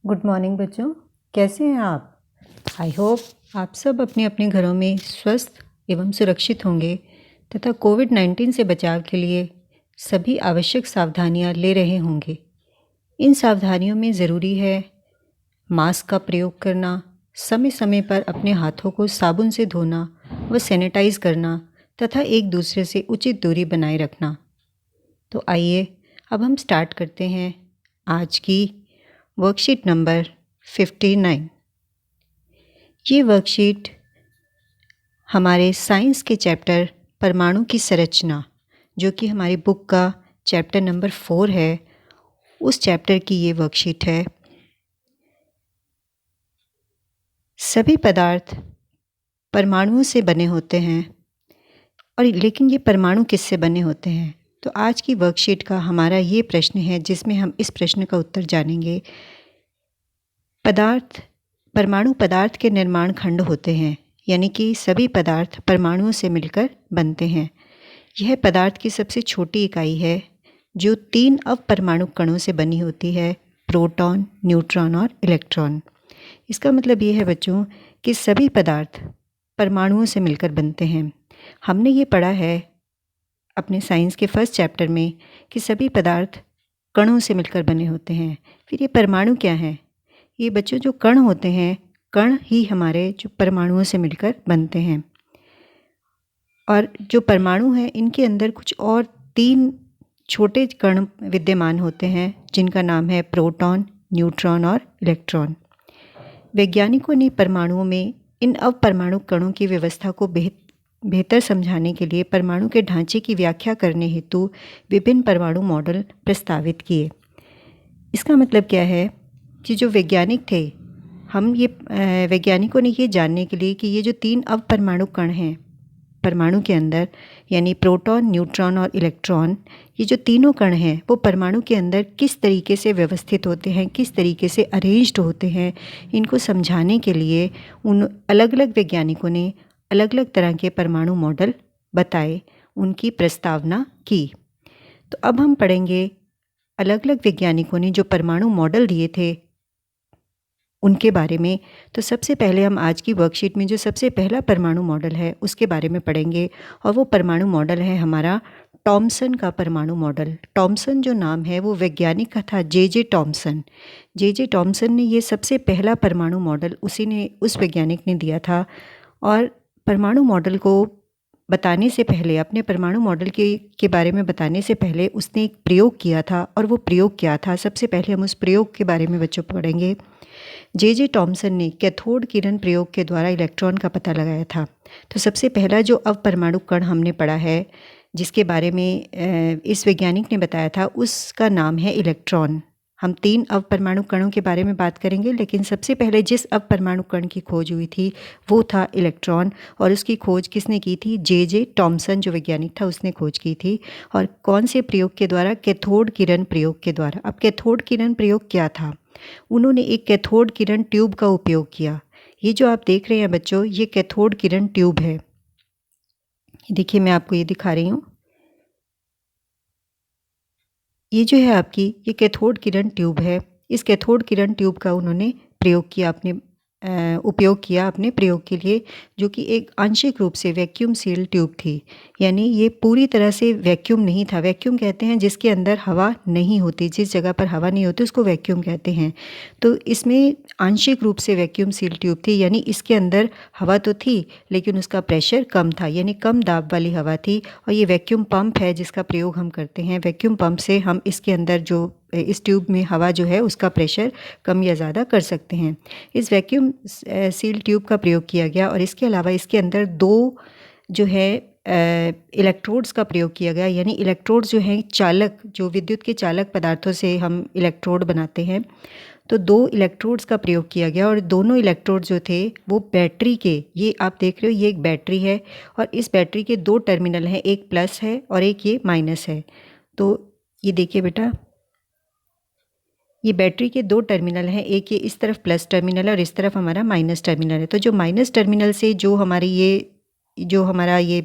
Good morning बच्चों, कैसे हैं आप? आई होप आप सब अपने अपने घरों में स्वस्थ एवं सुरक्षित होंगे तथा कोविड-19 से बचाव के लिए सभी आवश्यक सावधानियां ले रहे होंगे। इन सावधानियों में ज़रूरी है मास्क का प्रयोग करना, समय समय पर अपने हाथों को साबुन से धोना व सैनिटाइज करना तथा एक दूसरे से उचित दूरी बनाए रखना। तो आइए अब हम स्टार्ट करते हैं आज की वर्कशीट नंबर 59। ये वर्कशीट हमारे साइंस के चैप्टर परमाणु की संरचना, जो कि हमारी बुक का चैप्टर नंबर 4 है, उस चैप्टर की ये वर्कशीट है। सभी पदार्थ परमाणुओं से बने होते हैं और लेकिन ये परमाणु किससे बने होते हैं? तो आज की वर्कशीट का हमारा ये प्रश्न है जिसमें हम इस प्रश्न का उत्तर जानेंगे। परमाणु पदार्थ के निर्माण खंड होते हैं, यानी कि सभी पदार्थ परमाणुओं से मिलकर बनते हैं। यह पदार्थ की सबसे छोटी इकाई है जो 3 अपरमाणु कणों से बनी होती है, प्रोटॉन, न्यूट्रॉन और इलेक्ट्रॉन। इसका मतलब ये है बच्चों कि सभी पदार्थ परमाणुओं से मिलकर बनते हैं। हमने ये पढ़ा है अपने साइंस के फर्स्ट चैप्टर में कि सभी पदार्थ कणों से मिलकर बने होते हैं। फिर ये परमाणु क्या हैं? ये बच्चों जो कण होते हैं, कण ही हमारे जो परमाणुओं से मिलकर बनते हैं। और जो परमाणु हैं इनके अंदर कुछ और 3 छोटे कण विद्यमान होते हैं जिनका नाम है प्रोटॉन, न्यूट्रॉन और इलेक्ट्रॉन। वैज्ञानिकों ने परमाणुओं में इन अपरमाणु कणों की व्यवस्था को बेहतर समझाने के लिए परमाणु के ढांचे की व्याख्या करने हेतु विभिन्न परमाणु मॉडल प्रस्तावित किए। इसका मतलब क्या है कि जो वैज्ञानिक थे, वैज्ञानिकों ने ये जानने के लिए कि ये जो 3 अपरमाणु कण हैं परमाणु के अंदर, यानी प्रोटॉन, न्यूट्रॉन और इलेक्ट्रॉन, ये जो तीनों कण हैं वो परमाणु के अंदर किस तरीके से व्यवस्थित होते हैं, किस तरीके से अरेंज्ड होते हैं, इनको समझाने के लिए उन अलग अलग वैज्ञानिकों ने अलग अलग तरह के परमाणु मॉडल बताए, उनकी प्रस्तावना की। तो अब हम पढ़ेंगे अलग अलग वैज्ञानिकों ने जो परमाणु मॉडल दिए थे उनके बारे में। तो सबसे पहले हम आज की वर्कशीट में जो सबसे पहला परमाणु मॉडल है उसके बारे में पढ़ेंगे, और वो परमाणु मॉडल है हमारा टॉमसन का परमाणु मॉडल। टॉमसन जो नाम है वो वैज्ञानिक का था जे टॉमसन। जे टॉमसन ने ये सबसे पहला परमाणु मॉडल उस वैज्ञानिक ने दिया था। और परमाणु मॉडल को बताने से पहले, अपने परमाणु मॉडल के बारे में बताने से पहले उसने एक प्रयोग किया था, और वो प्रयोग क्या था सबसे पहले हम उस प्रयोग के बारे में बच्चों पढ़ेंगे। जे टॉमसन ने कैथोड किरण प्रयोग के द्वारा इलेक्ट्रॉन का पता लगाया था। तो सबसे पहला जो अपरमाणु कण हमने पढ़ा है जिसके बारे में इस वैज्ञानिक ने बताया था, उसका नाम है इलेक्ट्रॉन। हम 3 अपरमाणु कणों के बारे में बात करेंगे, लेकिन सबसे पहले जिस अपरमाणु कण की खोज हुई थी वो था इलेक्ट्रॉन, और उसकी खोज किसने की थी? जे टॉमसन जो वैज्ञानिक था उसने खोज की थी। और कौन से प्रयोग के द्वारा? कैथोड किरण प्रयोग के द्वारा। अब कैथोड किरण प्रयोग क्या था? उन्होंने एक कैथोड किरण ट्यूब का उपयोग किया। ये जो आप देख रहे हैं बच्चों, ये कैथोड किरण ट्यूब है। देखिए मैं आपको ये दिखा रही हूँ। ये जो है आपकी, ये कैथोड किरण ट्यूब है। इस कैथोड किरण ट्यूब का उन्होंने उपयोग किया अपने प्रयोग के लिए, जो कि एक आंशिक रूप से वैक्यूम सील्ड ट्यूब थी। यानी ये पूरी तरह से वैक्यूम नहीं था। वैक्यूम कहते हैं जिसके अंदर हवा नहीं होती, जिस जगह पर हवा नहीं होती उसको वैक्यूम कहते हैं। तो इसमें आंशिक रूप से वैक्यूम सील्ड ट्यूब थी, यानी इसके अंदर हवा तो थी लेकिन उसका प्रेशर कम था, यानी कम दाब वाली हवा थी। और ये वैक्यूम पंप है जिसका प्रयोग हम करते हैं। वैक्यूम पंप से हम इसके अंदर जो इस ट्यूब में हवा जो है उसका प्रेशर कम या ज़्यादा कर सकते हैं। इस वैक्यूम सील ट्यूब का प्रयोग किया गया, और इसके अलावा इसके अंदर 2 जो है इलेक्ट्रोड्स का प्रयोग किया गया। यानी इलेक्ट्रोड्स जो हैं चालक, जो विद्युत के चालक पदार्थों से हम इलेक्ट्रोड बनाते हैं, तो 2 इलेक्ट्रोड्स का प्रयोग किया गया। और दोनों इलेक्ट्रोड जो थे वो बैटरी के, ये आप देख रहे हो ये एक बैटरी है, और इस बैटरी के 2 टर्मिनल हैं, एक प्लस है और एक ये माइनस है। तो ये देखिए बेटा, ये बैटरी के 2 टर्मिनल हैं, एक ये इस तरफ प्लस टर्मिनल है और इस तरफ हमारा माइनस टर्मिनल है। तो जो माइनस टर्मिनल से जो हमारा ये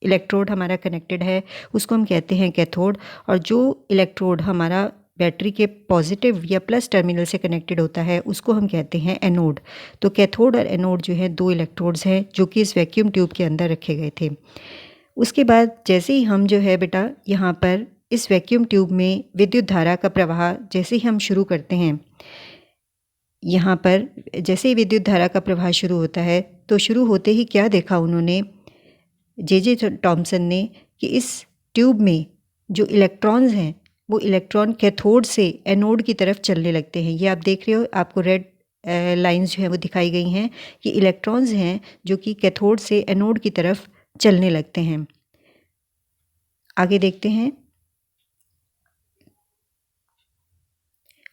इलेक्ट्रोड हमारा कनेक्टेड है उसको हम कहते हैं कैथोड, और जो इलेक्ट्रोड हमारा बैटरी के पॉजिटिव या प्लस टर्मिनल से कनेक्टेड होता है उसको हम कहते हैं एनोड। तो कैथोड और एनोड जो है 2 इलेक्ट्रोड्स हैं जो कि इस वैक्यूम ट्यूब के अंदर रखे गए थे। उसके बाद जैसे ही हम जो है बेटा यहाँ पर इस वैक्यूम ट्यूब में विद्युत धारा का प्रवाह जैसे ही हम शुरू करते हैं, यहाँ पर जैसे ही विद्युत धारा का प्रवाह शुरू होता है तो शुरू होते ही क्या देखा उन्होंने, जे टॉमसन ने, कि इस ट्यूब में जो इलेक्ट्रॉन्स हैं वो इलेक्ट्रॉन कैथोड से एनोड की तरफ चलने लगते हैं। ये आप देख रहे हो, आपको रेड लाइंस जो हैं वो दिखाई गई हैं। ये इलेक्ट्रॉन्स हैं जो कि कैथोड से एनोड की तरफ चलने लगते हैं। आगे देखते हैं।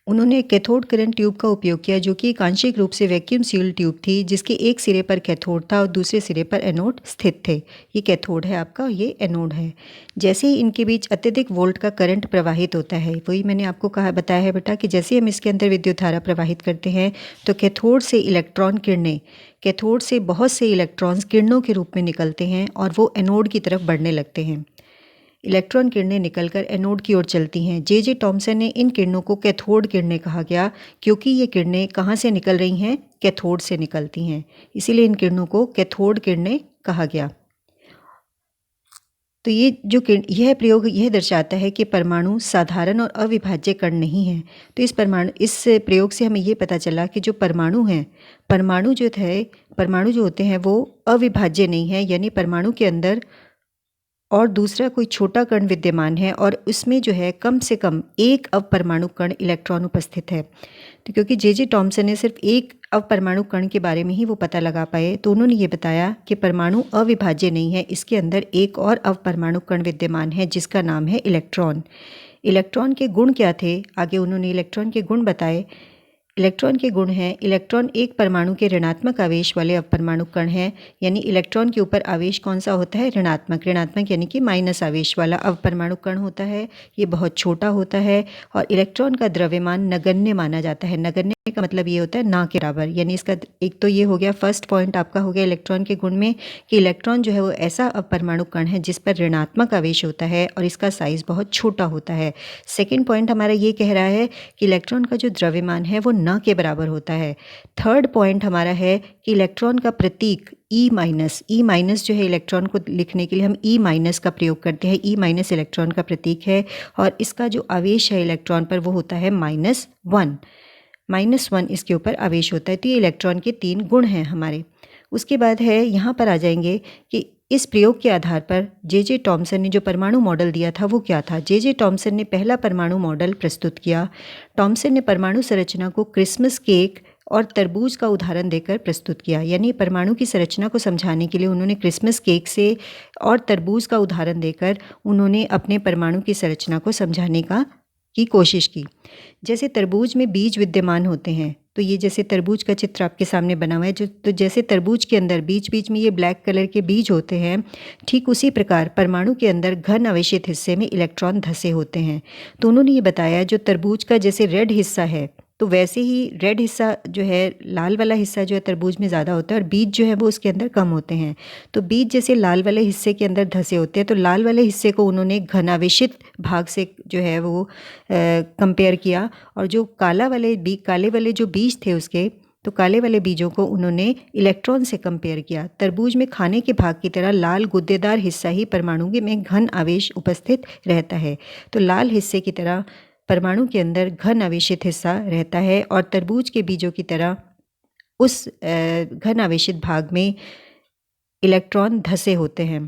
उन्होंने कैथोड करंट ट्यूब का उपयोग किया जो कि एक आंशिक रूप से वैक्यूम सील्ड ट्यूब थी जिसके एक सिरे पर कैथोड था और दूसरे सिरे पर एनोड स्थित थे। ये कैथोड है आपका, ये एनोड है। जैसे ही इनके बीच अत्यधिक वोल्ट का करंट प्रवाहित होता है, वही मैंने आपको बताया है बेटा कि जैसे हम इसके अंदर विद्युत धारा प्रवाहित करते हैं तो कैथोड से इलेक्ट्रॉन किरणें, कैथोड से बहुत से इलेक्ट्रॉन्स किरणों के रूप में निकलते हैं और वो एनोड की तरफ बढ़ने लगते हैं। इलेक्ट्रॉन किरणें निकलकर एनोड की ओर चलती हैं। जे टॉमसन ने इन किरणों को कैथोड किरणें कहा गया क्योंकि ये किरणें कहाँ से निकल रही हैं, कैथोड से निकलती हैं, इसीलिए इन किरणों को कैथोड किरणें कहा गया। तो ये जो यह प्रयोग यह दर्शाता है कि परमाणु साधारण और अविभाज्य कण नहीं है। तो इस प्रयोग से हमें ये पता चला कि जो परमाणु हैं, परमाणु जो होते हैं वो अविभाज्य नहीं है, यानी परमाणु के अंदर और दूसरा कोई छोटा कण विद्यमान है और उसमें जो है कम से कम एक अपरमाणु कण इलेक्ट्रॉन उपस्थित है। तो क्योंकि जे टॉमसन ने सिर्फ एक अपरमाणु कण के बारे में ही वो पता लगा पाए, तो उन्होंने ये बताया कि परमाणु अविभाज्य नहीं है, इसके अंदर एक और अपरमाणु कण विद्यमान है जिसका नाम है इलेक्ट्रॉन। इलेक्ट्रॉन के गुण क्या थे, आगे उन्होंने इलेक्ट्रॉन के गुण बताए। इलेक्ट्रॉन के गुण हैं, इलेक्ट्रॉन एक परमाणु के ऋणात्मक आवेश वाले अपरमाणु कण हैं, यानी इलेक्ट्रॉन के ऊपर आवेश कौन सा होता है, ऋणात्मक यानी कि माइनस आवेश वाला अपरमाणु कण होता है। ये बहुत छोटा होता है और इलेक्ट्रॉन का द्रव्यमान नगण्य माना जाता है। नगण्य का मतलब ये होता है ना के बराबर, यानी इसका एक तो ये हो गया फर्स्ट पॉइंट आपका हो गया इलेक्ट्रॉन के गुण में कि इलेक्ट्रॉन जो है वो ऐसा अपरमाणु कण है जिस पर ऋणात्मक आवेश होता है और इसका साइज बहुत छोटा होता है। सेकेंड पॉइंट हमारा ये कह रहा है कि इलेक्ट्रॉन का जो द्रव्यमान है वो न के बराबर होता है। थर्ड पॉइंट हमारा है कि इलेक्ट्रॉन का प्रतीक ई माइनस जो है, इलेक्ट्रॉन को लिखने के लिए हम ई माइनस का प्रयोग करते हैं। ई माइनस इलेक्ट्रॉन का प्रतीक है और इसका जो आवेश है इलेक्ट्रॉन पर वो होता है -1 इसके ऊपर आवेश होता है। तो ये इलेक्ट्रॉन के 3 गुण हैं हमारे। उसके बाद है, यहाँ पर आ जाएंगे कि इस प्रयोग के आधार पर जे टॉमसन ने जो परमाणु मॉडल दिया था वो क्या था। जे टॉमसन ने पहला परमाणु मॉडल प्रस्तुत किया। टॉमसन ने परमाणु संरचना को क्रिसमस केक और तरबूज का उदाहरण देकर प्रस्तुत किया, यानी परमाणु की संरचना को समझाने के लिए उन्होंने क्रिसमस केक से और तरबूज का उदाहरण देकर उन्होंने अपने परमाणु की संरचना को समझाने की कोशिश की। जैसे तरबूज में बीज विद्यमान होते हैं, तो ये जैसे तरबूज का चित्र आपके सामने बना हुआ है, तो जैसे तरबूज के अंदर बीच बीच में ये ब्लैक कलर के बीज होते हैं, ठीक उसी प्रकार परमाणु के अंदर घन आवेशित हिस्से में इलेक्ट्रॉन धसे होते हैं। तो उन्होंने ये बताया जो तरबूज का जैसे रेड हिस्सा है, तो वैसे ही रेड हिस्सा जो है, लाल वाला हिस्सा जो है तरबूज में ज़्यादा होता है और बीज जो है वो उसके अंदर कम होते हैं। तो बीज जैसे लाल वाले हिस्से के अंदर धसे होते हैं, तो लाल वाले हिस्से को उन्होंने घनावेशित भाग से जो है वो कंपेयर किया और जो काले वाले जो बीज थे उसके, तो काले वाले बीजों को उन्होंने इलेक्ट्रॉन से कंपेयर किया। तरबूज में खाने के भाग की तरह लाल गुद्देदार हिस्सा ही परमाणु में घन आवेश उपस्थित रहता है। तो लाल हिस्से की तरह परमाणु के अंदर घन आवेशित हिस्सा रहता है और तरबूज के बीजों की तरह उस घन आवेशित भाग में इलेक्ट्रॉन धसे होते हैं।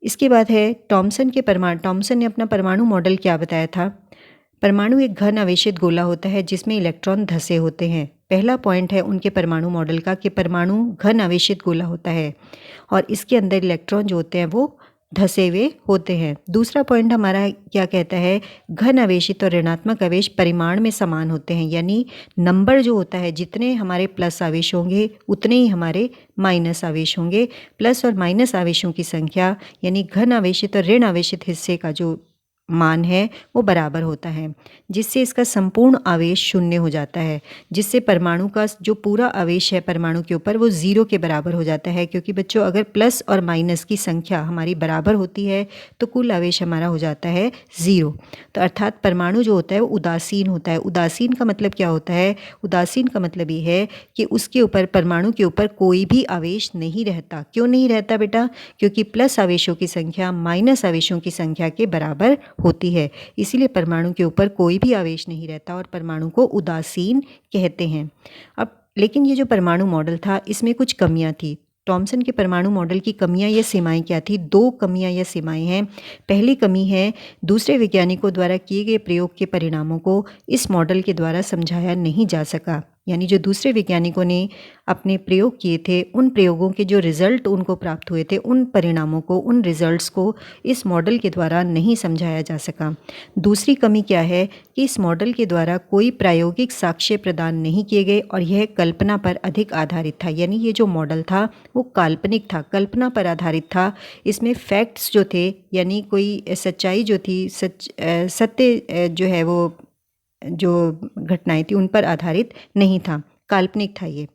इसके बाद है टॉमसन ने अपना परमाणु मॉडल क्या बताया था। परमाणु एक घन आवेशित गोला होता है जिसमें इलेक्ट्रॉन धसे होते हैं। पहला पॉइंट है उनके परमाणु मॉडल का कि परमाणु घन आवेशित गोला होता है और इसके अंदर इलेक्ट्रॉन जो होते हैं वो धसे हुए होते हैं। दूसरा पॉइंट हमारा क्या कहता है, घन आवेशित और ऋणात्मक आवेश परिमाण में समान होते हैं, यानी नंबर जो होता है, जितने हमारे प्लस आवेश होंगे उतने ही हमारे माइनस आवेश होंगे। प्लस और माइनस आवेशों की संख्या यानी घन आवेशित और ऋण आवेशित हिस्से का जो मान है वो बराबर होता है, जिससे इसका संपूर्ण आवेश शून्य हो जाता है, जिससे परमाणु का जो पूरा आवेश है परमाणु के ऊपर वो ज़ीरो के बराबर हो जाता है। क्योंकि बच्चों अगर प्लस और माइनस की संख्या हमारी बराबर होती है तो कुल आवेश हमारा हो जाता है ज़ीरो। तो अर्थात परमाणु जो होता है वो उदासीन होता है। उदासीन का मतलब क्या होता है? उदासीन का मतलब ये है कि उसके ऊपर, परमाणु के ऊपर कोई भी आवेश नहीं रहता। क्यों नहीं रहता बेटा? क्योंकि प्लस आवेशों की संख्या माइनस आवेशों की संख्या के बराबर होती है, इसीलिए परमाणु के ऊपर कोई भी आवेश नहीं रहता और परमाणु को उदासीन कहते हैं। अब लेकिन ये जो परमाणु मॉडल था इसमें कुछ कमियां थी। थॉमसन के परमाणु मॉडल की कमियां या सीमाएं क्या थी? दो कमियां या सीमाएं हैं। पहली कमी है, दूसरे वैज्ञानिकों द्वारा किए गए प्रयोग के परिणामों को इस मॉडल के द्वारा समझाया नहीं जा सका। यानी जो दूसरे वैज्ञानिकों ने अपने प्रयोग किए थे, उन प्रयोगों के जो रिज़ल्ट उनको प्राप्त हुए थे, उन परिणामों को, उन रिज़ल्ट्स को इस मॉडल के द्वारा नहीं समझाया जा सका। दूसरी कमी क्या है कि इस मॉडल के द्वारा कोई प्रायोगिक साक्ष्य प्रदान नहीं किए गए और यह कल्पना पर अधिक आधारित था। यानी ये जो मॉडल था वो काल्पनिक था, कल्पना पर आधारित था। इसमें फैक्ट्स जो थे, यानी कोई सच्चाई जो थी, सत्य जो है वो जो घटनाएं थी उन पर आधारित नहीं था, काल्पनिक था ये।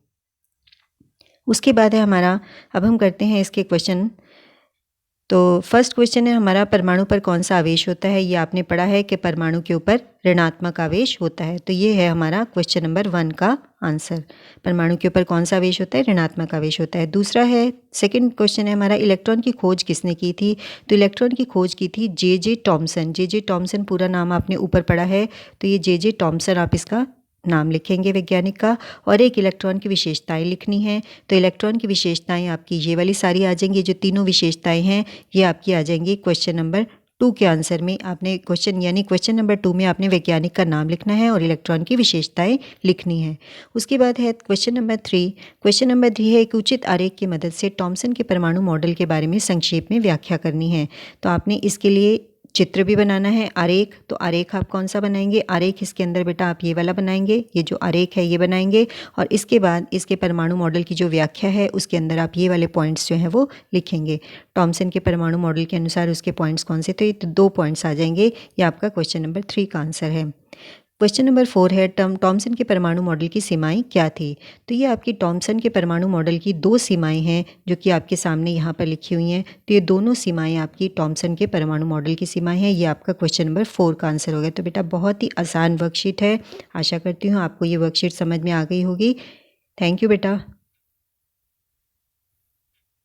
उसके बाद है हमारा, अब हम करते हैं इसके क्वेश्चन। तो फर्स्ट क्वेश्चन है हमारा, परमाणु पर कौन सा आवेश होता है? ये आपने पढ़ा है कि परमाणु के ऊपर ऋणात्मक आवेश होता है। तो ये है हमारा क्वेश्चन नंबर 1 का आंसर। परमाणु के ऊपर कौन सा आवेश होता है? ऋणात्मक आवेश होता है। दूसरा है, सेकंड क्वेश्चन है हमारा, इलेक्ट्रॉन की खोज किसने की थी? तो इलेक्ट्रॉन की खोज की थी जे टॉमसन। जे टॉमसन पूरा नाम आपने ऊपर पढ़ा है, तो ये जे टॉमसन आप इसका नाम लिखेंगे वैज्ञानिक का। और एक इलेक्ट्रॉन की विशेषताएं लिखनी है। तो इलेक्ट्रॉन की विशेषताएं आपकी ये वाली सारी आ जाएंगी, जो तीनों विशेषताएं हैं ये आपकी आ जाएंगी क्वेश्चन नंबर 2 के आंसर में। आपने क्वेश्चन नंबर 2 में आपने वैज्ञानिक का नाम लिखना है और इलेक्ट्रॉन की विशेषताएं लिखनी है। उसके बाद है क्वेश्चन नंबर 3। क्वेश्चन नंबर 3 है, एक उचित आरेख की मदद से थॉमसन के परमाणु मॉडल के बारे में संक्षेप में व्याख्या करनी है। तो आपने इसके लिए चित्र भी बनाना है, आरेख। तो आरेख आप कौन सा बनाएंगे? आरेख इसके अंदर बेटा आप ये वाला बनाएंगे, ये जो आरेख है ये बनाएंगे। और इसके बाद इसके परमाणु मॉडल की जो व्याख्या है उसके अंदर आप ये वाले पॉइंट्स जो हैं वो लिखेंगे। थॉमसन के परमाणु मॉडल के अनुसार उसके पॉइंट्स कौन से थे? तो 2 पॉइंट्स आ जाएंगे। ये आपका क्वेश्चन नंबर 3 का आंसर है। क्वेश्चन नंबर 4 है, थॉमसन के परमाणु मॉडल की सीमाएं क्या थी? तो ये आपकी थॉमसन के परमाणु मॉडल की 2 सीमाएं हैं जो कि आपके सामने यहाँ पर लिखी हुई हैं। तो ये दोनों सीमाएं आपकी थॉमसन के परमाणु मॉडल की सीमाएं हैं। ये आपका क्वेश्चन नंबर 4 का आंसर हो गया। तो बेटा बहुत ही आसान वर्कशीट है। आशा करती हूँ आपको ये वर्कशीट समझ में आ गई होगी। थैंक यू बेटा।